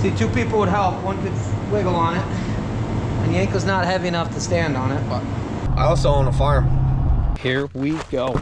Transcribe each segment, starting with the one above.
See, two people would help. One could wiggle on it. And Yanko's not heavy enough to stand on it, but I also own a farm. here we go.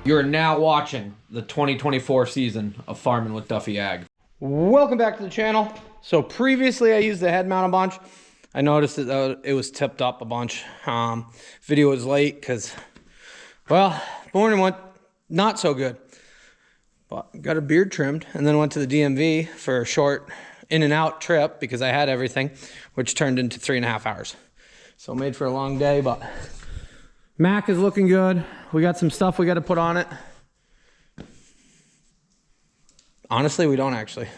You're now watching the 2024 season of Farming with Duffy Ag. Welcome back to the channel. So previously I used the head mount a bunch. I noticed that it was tipped up a bunch. Video was late because, well, morning went not so good. But got a beard trimmed and then went to the DMV for a short in and out trip because I had everything, which turned into 3.5 hours. So made for a long day, but Mac is looking good. We got some stuff we got to put on it. Honestly, we don't actually.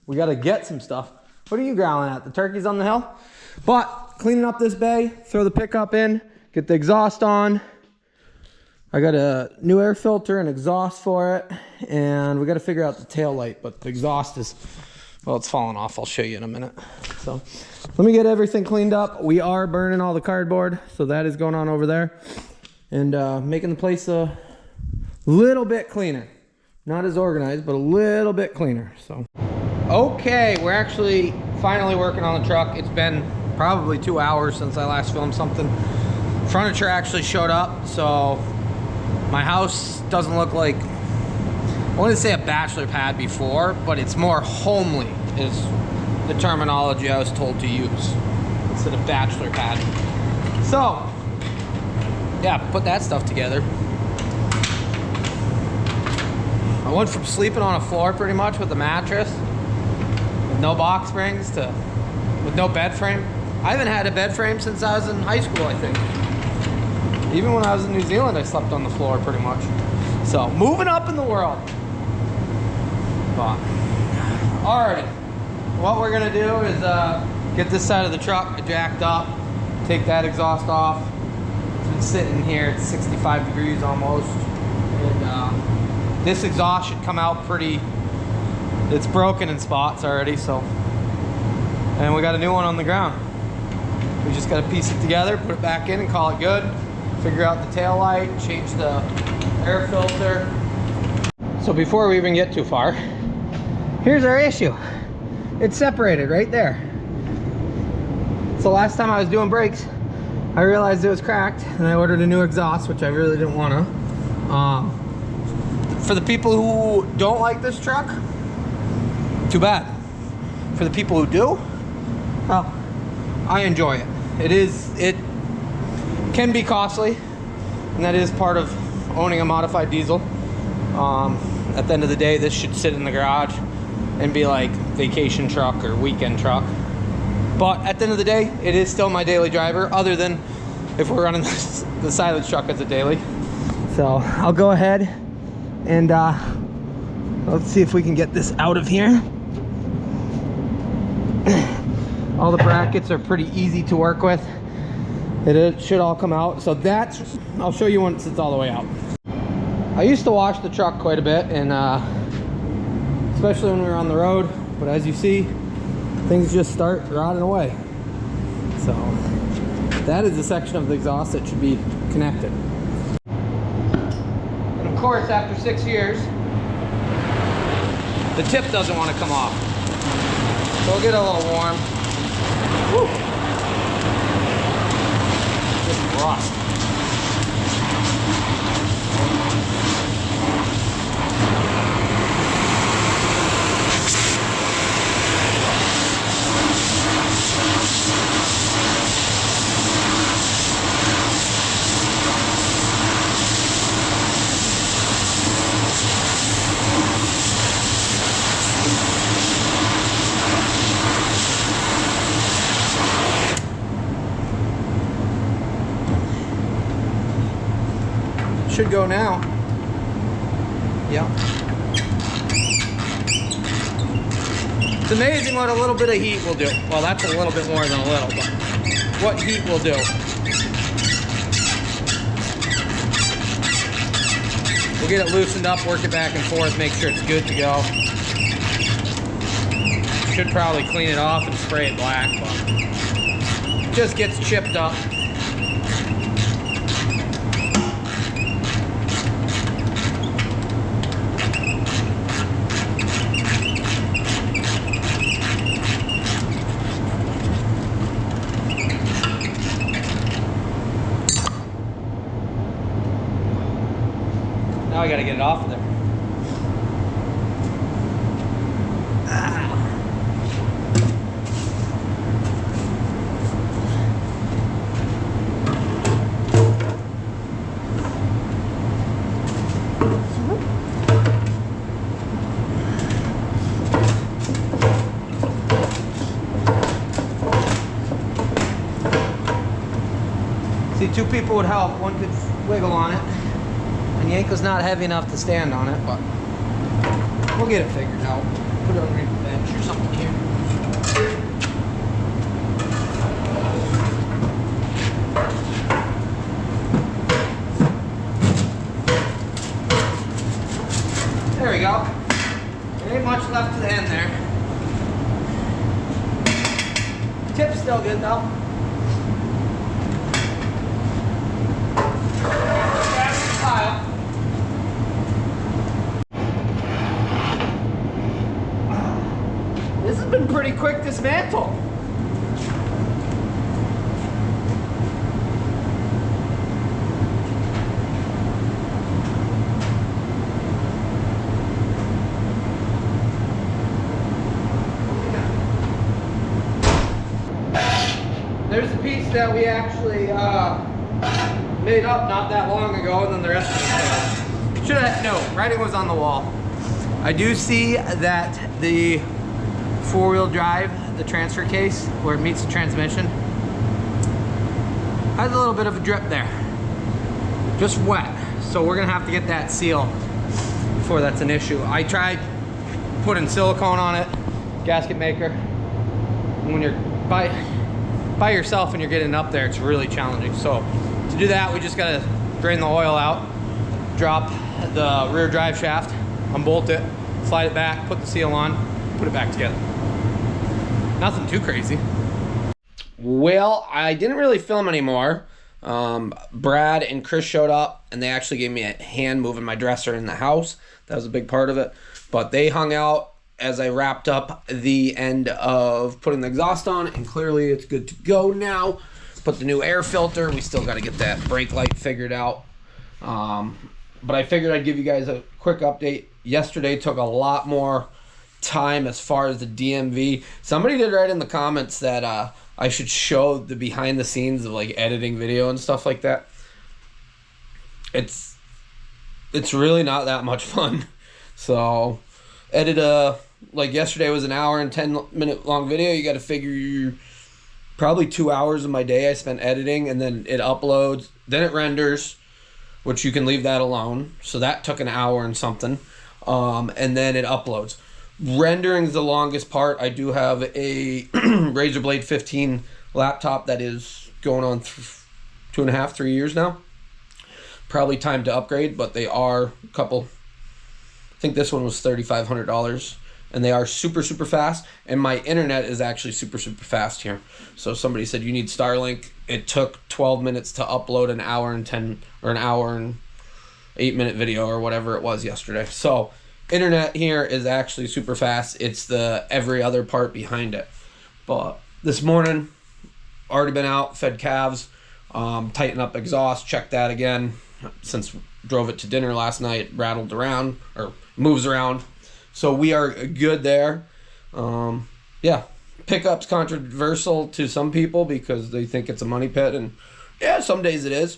We got to get some stuff. What are you growling at? The turkeys on the hill? But cleaning up this bay, throw the pickup in, get the exhaust on. I got a new air filter and exhaust for it. And we got to figure out the tail light, but the exhaust is, well, it's falling off. I'll show you in a minute. So let me get everything cleaned up. We are burning all the cardboard, so that is going on over there. And making the place a little bit cleaner. Not as organized, but a little bit cleaner. So, okay, we're actually finally working on the truck. It's been probably 2 hours since I last filmed something. Furniture actually showed up, so my house doesn't look like, I wanted to say a bachelor pad before, but it's more homely is the terminology I was told to use instead of bachelor pad. So, yeah, put that stuff together. I went from sleeping on a floor pretty much with a mattress, with no box springs, to with no bed frame. I haven't had a bed frame since I was in high school, I think. Even when I was in New Zealand, I slept on the floor pretty much. So, moving up in the world. But, alrighty. What we're gonna do is get this side of the truck jacked up, take that exhaust off. Sitting here at 65 degrees almost, and this exhaust should come out pretty, it's broken in spots already, so, and we got a new one on the ground. We just got to piece it together, put it back in and call it good, figure out the tail light, change the air filter. So before we even get too far, here's our issue. It's separated right there. So last time I was doing brakes, I realized it was cracked and I ordered a new exhaust, which I really didn't want to. For the people who don't like this truck, too bad. For the people who do, well, I enjoy it. It can be costly, and that is part of owning a modified diesel. At the end of the day, this should sit in the garage and be like vacation truck or weekend truck. But at the end of the day, it is still my daily driver, other than if we're running the silage truck as a daily. So I'll go ahead and let's see if we can get this out of here. All the brackets are pretty easy to work with. It should all come out. So that's, I'll show you once it's all the way out. I used to wash the truck quite a bit, and especially when we were on the road, but as you see, things just start rotting away. So that is the section of the exhaust that should be connected. And of course, after 6 years, the tip doesn't want to come off. So it'll get a little warm. Woo. Just rust. Should go now. Yeah. It's amazing what a little bit of heat will do. Well, that's a little bit more than a little, but what heat will do. We'll get it loosened up, work it back and forth, make sure it's good to go. Should probably clean it off and spray it black, but it just gets chipped up. Now I gotta get it off of there. See, two people would help. One could wiggle on it. And Yanko's not heavy enough to stand on it, but we'll get it figured out. Put it underneath the bench or something here. There we go. There ain't much left to the end there. Tip's still good though. This has been pretty quick dismantle. There's a piece that we actually made up not that long ago, and then the rest of it should have, no, writing was on the wall. I do see that the four-wheel drive, the transfer case where it meets the transmission, has a little bit of a drip there, just wet. So we're gonna have to get that seal before that's an issue. I tried putting silicone on it, gasket maker. When you're by yourself and you're getting up there, it's really challenging. So to do that, we just gotta drain the oil out, drop the rear drive shaft, unbolt it, slide it back, put the seal on, put it back together. Nothing too crazy. Well, I didn't really film anymore. Brad and Chris showed up and they actually gave me a hand moving my dresser in the house. That was a big part of it. But they hung out as I wrapped up the end of putting the exhaust on, and clearly it's good to go now. Put the new air filter. We still got to get that brake light figured out. But I figured I'd give you guys a quick update. Yesterday took a lot more time as far as the DMV. Somebody did write in the comments that I should show the behind the scenes of like editing video and stuff like that. It's really not that much fun. So edit like yesterday was an hour and 10-minute long video. You got to figure probably 2 hours of my day I spent editing, and then it uploads, then it renders, which you can leave that alone. So that took an hour and something. And then it uploads. Rendering is the longest part. I do have a Razer Blade 15 laptop that is going on 2.5, 3 years now. Probably time to upgrade, but they are a couple. I think this one was $3,500, and they are super, super fast. And my internet is actually super, super fast here. So somebody said you need Starlink. It took 12 minutes to upload an hour and 10 or an hour and 8-minute video or whatever it was yesterday. So internet here is actually super fast. It's the every other part behind it. But this morning, already been out, fed calves, tighten up exhaust, check that again. Since drove it to dinner last night, it rattled around or moves around. So we are good there. Yeah, pickup's controversial to some people because they think it's a money pit, and yeah, some days it is.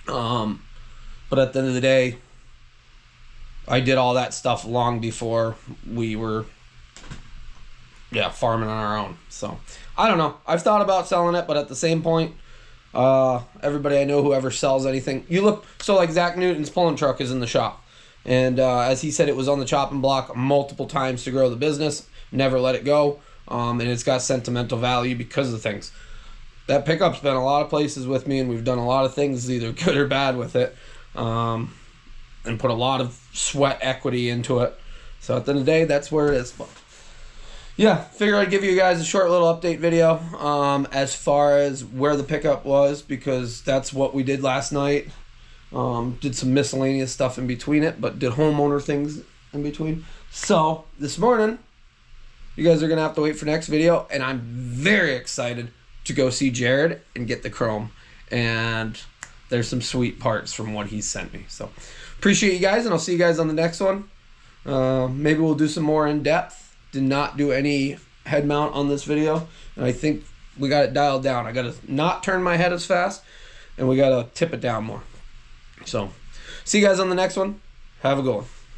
But at the end of the day, I did all that stuff long before we were, farming on our own. So I don't know. I've thought about selling it, but at the same point, everybody I know who ever sells anything, so like Zach Newton's pulling truck is in the shop. And as he said, it was on the chopping block multiple times to grow the business. Never let it go. And it's got sentimental value because of things. That pickup's been a lot of places with me, and we've done a lot of things, either good or bad, with it. And put a lot of sweat equity into it. So at the end of the day, that's where it is. But yeah, figure I'd give you guys a short little update video as far as where the pickup was, because that's what we did last night. Did some miscellaneous stuff in between it, but did homeowner things in between. So this morning, you guys are going to have to wait for next video, and I'm very excited to go see Jared and get the chrome. And there's some sweet parts from what he sent me. So appreciate you guys, and I'll see you guys on the next one. Maybe we'll do some more in depth. Did not do any head mount on this video, and I think we got it dialed down. I got to not turn my head as fast, and we got to tip it down more. So see you guys on the next one. Have a good one.